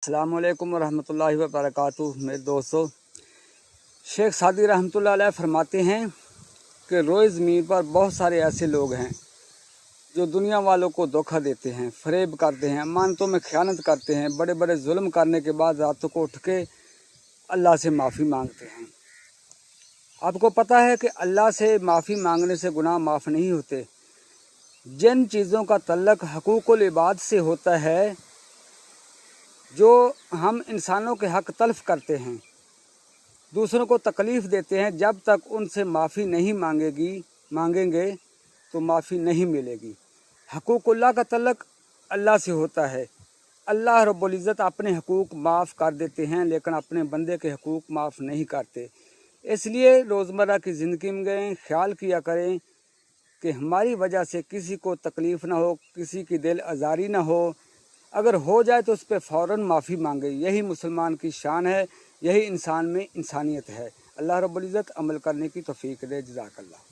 अस्सलाम वालेकुम रहमतुल्लाहि व बरकातुहू। मेरे दोस्तों, शेख सादी रहमतुल्लाह अलैह फरमाते हैं कि रोज़ ज़मीन पर बहुत सारे ऐसे लोग हैं जो दुनिया वालों को धोखा देते हैं, फरेब करते हैं, अमानतों में खयानत करते हैं, बड़े बड़े जुल्म करने के बाद रातों को उठ के अल्लाह से माफ़ी मांगते हैं। आपको पता है कि अल्लाह से माफ़ी मांगने से गुनाह माफ़ नहीं होते। जिन चीज़ों का तल्लक हकूक़ुल इबाद से होता है, जो हम इंसानों के हक़ तल्फ़ करते हैं, दूसरों को तकलीफ़ देते हैं, जब तक उनसे माफ़ी नहीं मांगेंगे तो माफ़ी नहीं मिलेगी। हकूक़ुल्लाह का तल्लक अल्लाह से होता है। अल्लाह रब्बुल इज़्ज़त अपने हकूक़ माफ़ कर देते हैं, लेकिन अपने बंदे के हकूक़ माफ़ नहीं करते। इसलिए रोज़मर्रा की ज़िंदगी में ख्याल किया करें कि हमारी वजह से किसी को तकलीफ़ ना हो, किसी की दिल आज़ारी ना हो। अगर हो जाए तो उस पर फ़ौरन माफ़ी मांगे। यही मुसलमान की शान है, यही इंसान में इंसानियत है। अल्लाह रब्बुल इज़्ज़त अमल करने की तौफ़ीक दे। जज़ाकल्लाह।